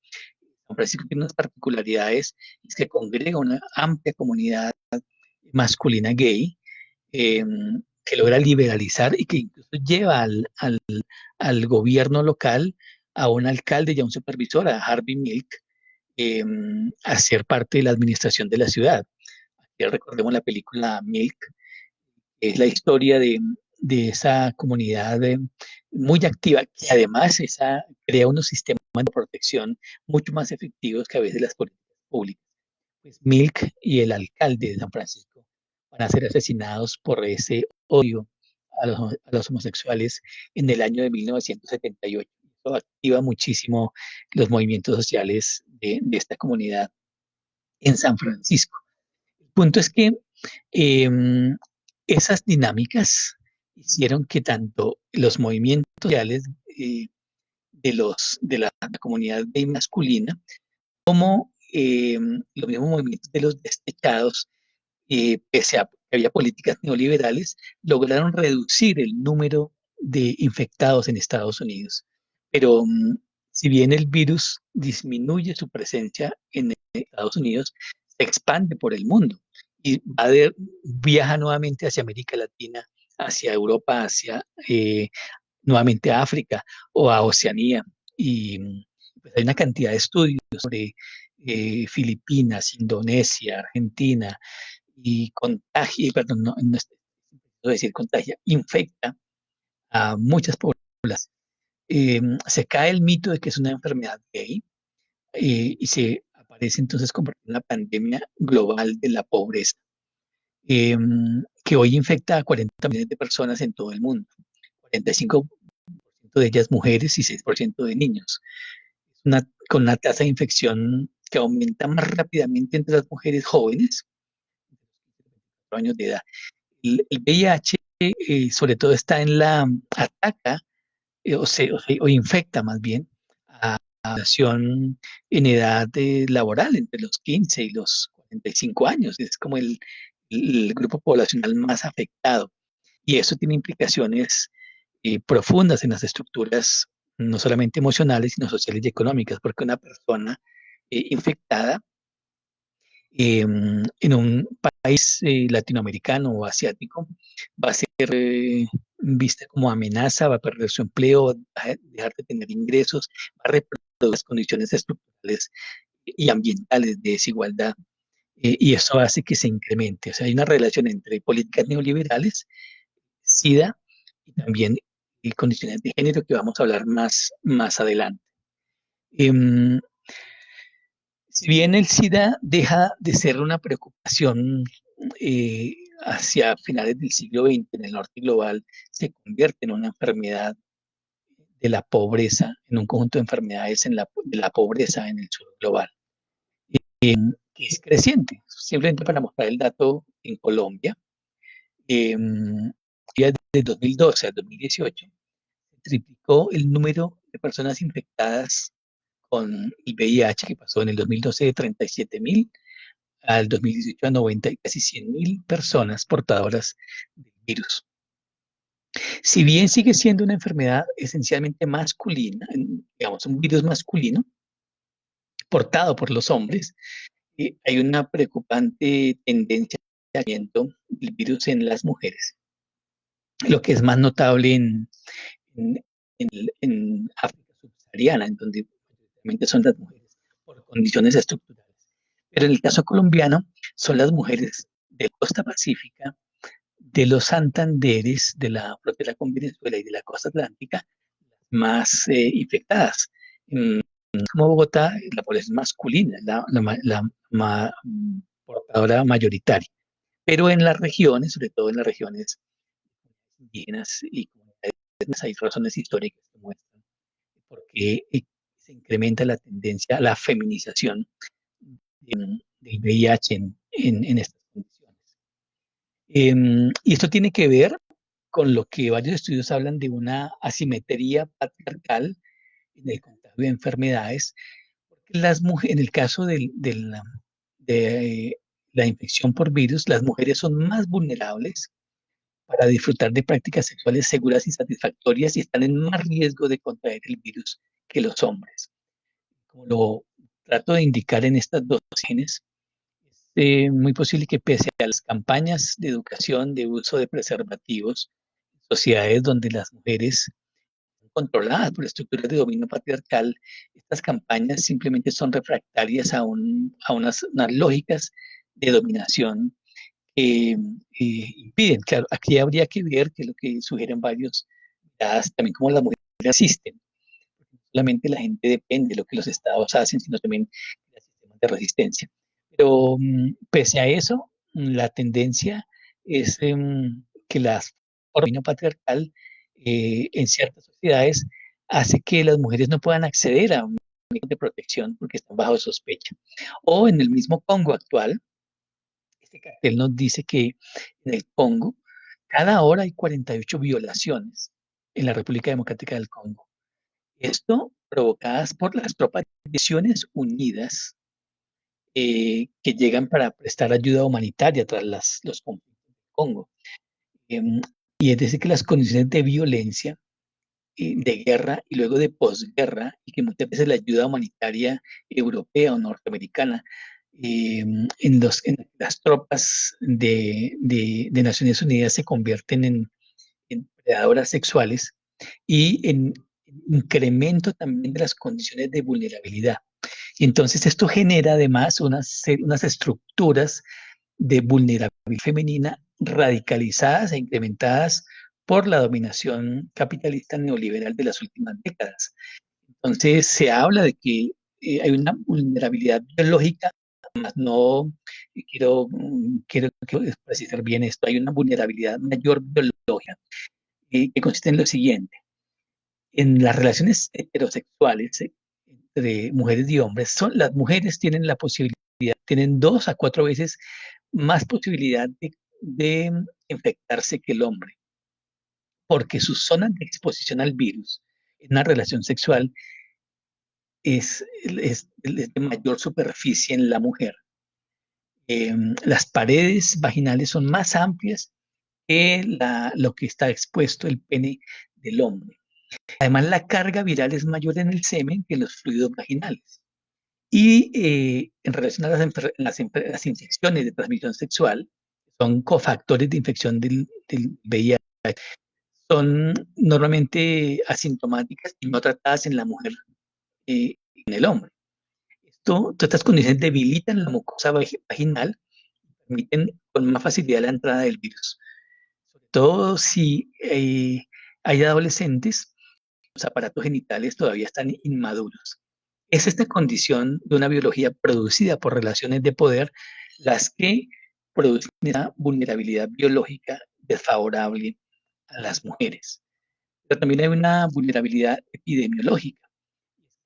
San Francisco tiene unas particularidades, es que congrega una amplia comunidad masculina gay, eh, que logra liberalizar y que incluso lleva al gobierno local, a un alcalde y a un supervisor, a Harvey Milk, eh, a ser parte de la administración de la ciudad. Ya recordemos la película Milk, que es la historia de esa comunidad muy activa, que además crea unos sistemas de protección mucho más efectivos que a veces las políticas públicas. Pues Milk y el alcalde de San Francisco van a ser asesinados por ese odio a los homosexuales en el año de 1978. Eso activa muchísimo los movimientos sociales de esta comunidad en San Francisco. El punto es que eh, esas dinámicas hicieron que tanto los movimientos sociales de la comunidad gay masculina como los mismos movimientos de los destechados, pese a que había políticas neoliberales, lograron reducir el número de infectados en Estados Unidos. Pero si bien el virus disminuye su presencia en Estados Unidos, se expande por el mundo y viaja nuevamente hacia América Latina, hacia Europa, nuevamente a África o a Oceanía. Y pues, hay una cantidad de estudios sobre Filipinas, Indonesia, Argentina, y contagia, perdón, no decir contagia, infecta a muchas poblaciones. Se cae el mito de que es una enfermedad gay, y se aparece entonces como una pandemia global de la pobreza, eh, que hoy infecta a 40 millones de personas en todo el mundo, 45% de ellas mujeres y 6% de niños, con una tasa de infección que aumenta más rápidamente entre las mujeres jóvenes, 4 años de edad. El VIH sobre todo está ataca o infecta más bien a la población en edad laboral, entre los 15 y los 45 años. Es como el grupo poblacional más afectado. Y eso tiene implicaciones profundas en las estructuras, no solamente emocionales, sino sociales y económicas, porque una persona infectada en un país latinoamericano o asiático va a ser vista como amenaza, va a perder su empleo, va a dejar de tener ingresos, va a reproducir las condiciones estructurales y ambientales de desigualdad, y eso hace que se incremente. O sea, hay una relación entre políticas neoliberales, SIDA y también condiciones de género que vamos a hablar más adelante. Em, si bien el SIDA deja de ser una preocupación eh, hacia finales del siglo XX en el norte global, se convierte en una enfermedad de la pobreza, en un conjunto de enfermedades de la pobreza en el sur global, que es creciente. Simplemente para mostrar el dato, en Colombia, eh, de 2012 a 2018, se triplicó el número de personas infectadas con el VIH, que pasó en el 2012 de 37.000 al 2018 a 90 y casi 100.000 personas portadoras del virus. Si bien sigue siendo una enfermedad esencialmente masculina, digamos, un virus masculino portado por los hombres, hay una preocupante tendencia de aumento del virus en las mujeres. Lo que es más notable en, en África subsahariana, en donde realmente son las mujeres por condiciones estructurales. Pero en el caso colombiano, son las mujeres de costa pacífica, de los Santanderes, de la frontera con Venezuela y de la costa atlántica, más infectadas. Como Bogotá, la población masculina, la portadora mayoritaria. Pero en las regiones, sobre todo en las regiones indígenas y comunidades, hay razones históricas que muestran por qué se incrementa la tendencia a la feminización del VIH en estas condiciones. Y esto tiene que ver con lo que varios estudios hablan de una asimetría patriarcal en el contagio de enfermedades, porque en el caso de la infección por virus, las mujeres son más vulnerables para disfrutar de prácticas sexuales seguras y satisfactorias y están en más riesgo de contraer el virus que los hombres. Como lo trato de indicar en estas dos genes, es muy posible que pese a las campañas de educación de uso de preservativos, sociedades donde las mujeres son controladas por estructuras de dominio patriarcal, estas campañas simplemente son refractarias a unas lógicas de dominación que impiden. Claro, aquí habría que ver que lo que sugieren varios, también como las mujeres asisten. Solamente la gente depende de lo que los estados hacen, sino también de sistemas de resistencia. Pero pese a eso, la tendencia es que la dominio patriarcal en ciertas sociedades hace que las mujeres no puedan acceder a un mecanismo de protección porque están bajo sospecha. O en el mismo Congo actual, este cartel nos dice que en el Congo, cada hora hay 48 violaciones en la República Democrática del Congo. Esto provocadas por las tropas de Naciones Unidas que llegan para prestar ayuda humanitaria tras los conflictos del Congo. Em, y es decir, que las condiciones de violencia, de guerra y luego de posguerra, y que muchas veces la ayuda humanitaria europea o norteamericana, en las tropas de Naciones Unidas se convierten en predadoras sexuales y en incremento también de las condiciones de vulnerabilidad. Y entonces esto genera además unas estructuras de vulnerabilidad femenina radicalizadas e incrementadas por la dominación capitalista neoliberal de las últimas décadas. Entonces se habla de que hay una vulnerabilidad biológica, más no quiero precisar bien esto, hay una vulnerabilidad mayor biológica que consiste en lo siguiente. En las relaciones heterosexuales entre mujeres y hombres, las mujeres tienen la posibilidad, tienen 2 a 4 veces más posibilidad de infectarse que el hombre, porque su zona de exposición al virus en una relación sexual es de mayor superficie en la mujer. Las paredes vaginales son más amplias que lo que está expuesto el pene del hombre. Además, la carga viral es mayor en el semen que en los fluidos vaginales. Y en relación a las infecciones de transmisión sexual, son cofactores de infección del VIH. Son normalmente asintomáticas y no tratadas en la mujer y en el hombre. Todas estas condiciones debilitan la mucosa vaginal y permiten con más facilidad la entrada del virus. Sobre todo si hay adolescentes, los aparatos genitales todavía están inmaduros. Es esta condición de una biología producida por relaciones de poder las que producen una vulnerabilidad biológica desfavorable a las mujeres. Pero también hay una vulnerabilidad epidemiológica,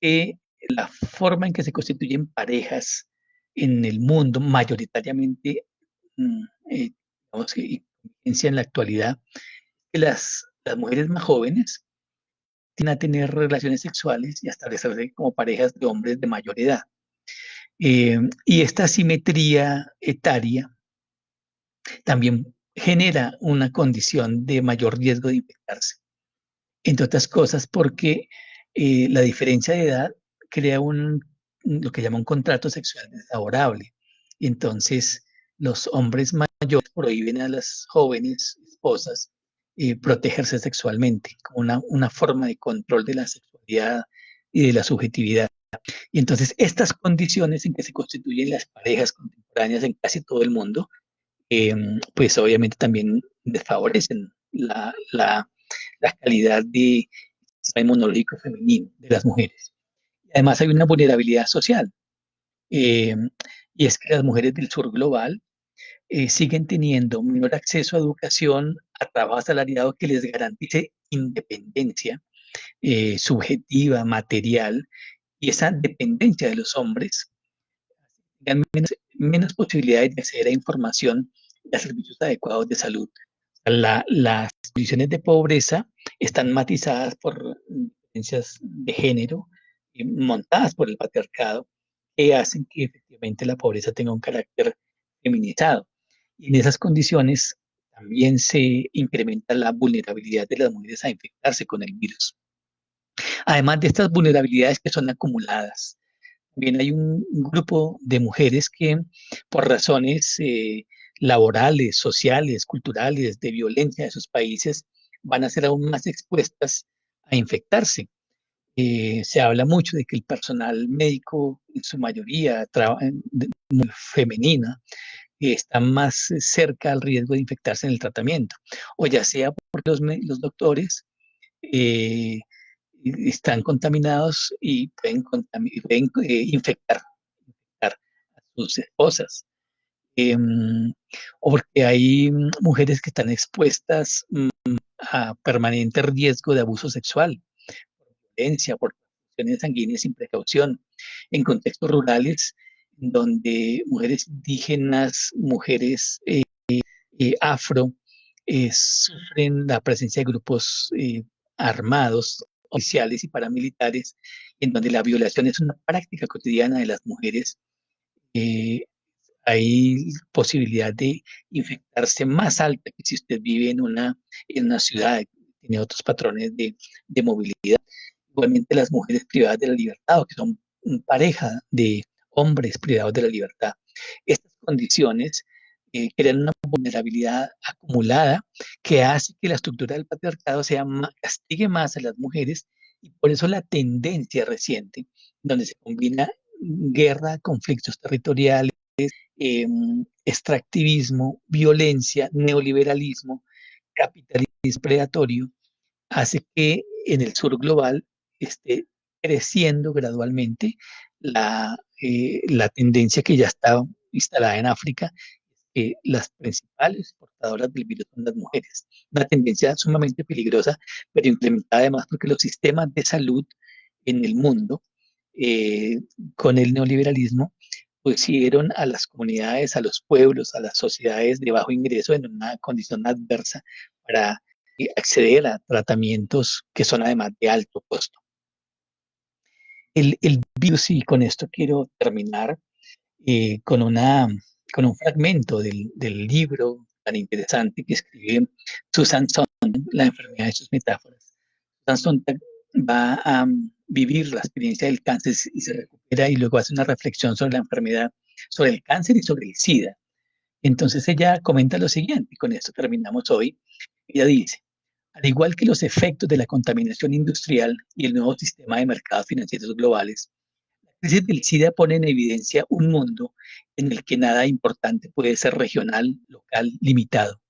que la forma en que se constituyen parejas en el mundo, mayoritariamente, mm, eh, digamos que en la actualidad, que las mujeres más jóvenes tienden a tener relaciones sexuales y a establecerse como parejas de hombres de mayor edad. Y esta asimetría etaria también genera una condición de mayor riesgo de infectarse, entre otras cosas porque la diferencia de edad crea lo que llama un contrato sexual desfavorable. Y entonces los hombres mayores prohíben a las jóvenes esposas protegerse sexualmente, como una forma de control de la sexualidad y de la subjetividad. Y entonces estas condiciones en que se constituyen las parejas contemporáneas en casi todo el mundo, pues obviamente también desfavorecen la calidad de sistema inmunológico femenino de las mujeres. Además hay una vulnerabilidad social, eh, y es que las mujeres del sur global siguen teniendo menor acceso a educación, a trabajo asalariado que les garantice independencia subjetiva, material, y esa dependencia de los hombres tengan menos posibilidades de acceder a información y a servicios adecuados de salud. Las condiciones de pobreza están matizadas por diferencias de género montadas por el patriarcado que hacen que efectivamente la pobreza tenga un carácter feminizado. Y en esas condiciones también se incrementa la vulnerabilidad de las mujeres a infectarse con el virus. Además de estas vulnerabilidades que son acumuladas, también hay un grupo de mujeres que por razones laborales, sociales, culturales, de violencia de sus países, van a ser aún más expuestas a infectarse. Se habla mucho de que el personal médico, en su mayoría femenina, está más cerca al riesgo de infectarse en el tratamiento, o ya sea porque los doctores eh, están contaminados y pueden infectar a sus esposas. O porque hay mujeres que están expuestas a permanente riesgo de abuso sexual, violencia, por transfusiones sanguíneas sin precaución, en contextos rurales donde mujeres indígenas, mujeres afro, sufren la presencia de grupos armados, oficiales y paramilitares, en donde la violación es una práctica cotidiana de las mujeres. eh, Hay posibilidad de infectarse más alta que si usted vive en una ciudad, tiene otros patrones de movilidad. Igualmente las mujeres privadas de la libertad, o que son pareja de hombres privados de la libertad. Estas condiciones crean una vulnerabilidad acumulada que hace que la estructura del patriarcado castigue más a las mujeres, y por eso la tendencia reciente, donde se combina guerra, conflictos territoriales, extractivismo, violencia, neoliberalismo, capitalismo predatorio, hace que en el sur global esté creciendo gradualmente la tendencia que ya está instalada en África, que las principales portadoras del virus son las mujeres. Una tendencia sumamente peligrosa, pero implementada además porque los sistemas de salud en el mundo, eh, con el neoliberalismo, pusieron a las comunidades, a los pueblos, a las sociedades de bajo ingreso en una condición adversa para acceder a tratamientos que son además de alto costo. El virus, y con esto quiero terminar, eh, con, una, con un fragmento del libro tan interesante que escribe Susan Sontag, La enfermedad de sus metáforas. Susan Sontag va a vivir la experiencia del cáncer y se recupera, y luego hace una reflexión sobre la enfermedad, sobre el cáncer y sobre el SIDA. Entonces ella comenta lo siguiente, y con esto terminamos hoy. Ella dice: al igual que los efectos de la contaminación industrial y el nuevo sistema de mercados financieros globales, la crisis del SIDA pone en evidencia un mundo en el que nada importante puede ser regional, local, limitado,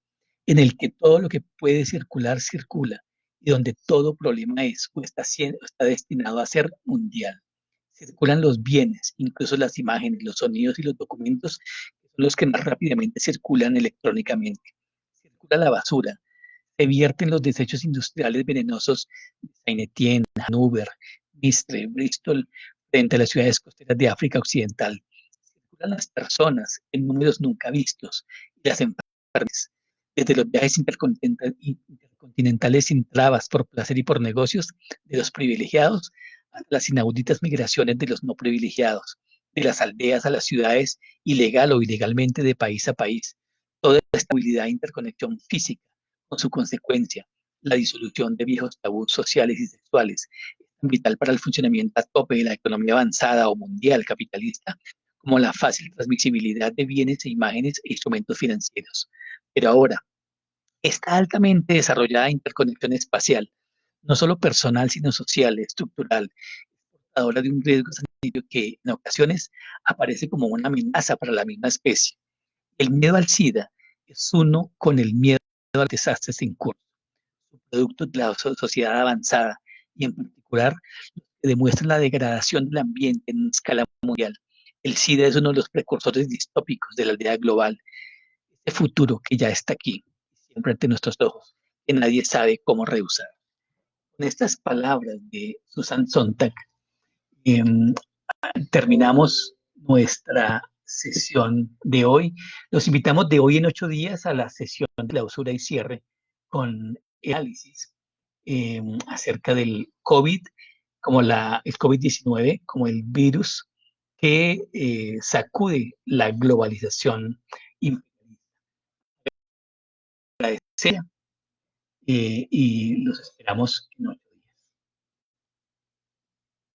en el que todo lo que puede circular, circula, y donde todo problema es o está destinado a ser mundial. Circulan los bienes, incluso las imágenes, los sonidos y los documentos, que son los que más rápidamente circulan electrónicamente. Circula la basura, se vierten los desechos industriales venenosos de Saint-Étienne, Hannover, Mistre, Bristol, frente a las ciudades costeras de África Occidental. Circulan las personas en números nunca vistos y las enfermedades, desde los viajes intercontinentales sin trabas por placer y por negocios de los privilegiados hasta las inauditas migraciones de los no privilegiados, de las aldeas a las ciudades, ilegal o ilegalmente de país a país. Toda esta habilidad e interconexión física, con su consecuencia, la disolución de viejos tabús sociales y sexuales, es tan vital para el funcionamiento a tope de la economía avanzada o mundial capitalista, como la fácil transmisibilidad de bienes e imágenes e instrumentos financieros. Pero ahora, esta altamente desarrollada interconexión espacial, no solo personal, sino social, estructural, portadora de un riesgo sanitario que en ocasiones aparece como una amenaza para la misma especie. El miedo al SIDA es uno con el miedo al desastre en curso, producto de la sociedad avanzada y en particular que demuestran la degradación del ambiente en escala mundial. El SIDA es uno de los precursores distópicos de la aldea global, este futuro que ya está aquí, siempre ante nuestros ojos, que nadie sabe cómo rehusar. Con estas palabras de Susan Sontag, eh, terminamos nuestra sesión de hoy. Los invitamos de hoy en 8 días a la sesión de clausura y cierre con análisis acerca del COVID, como el COVID-19, como el virus que sacude la globalización y los esperamos en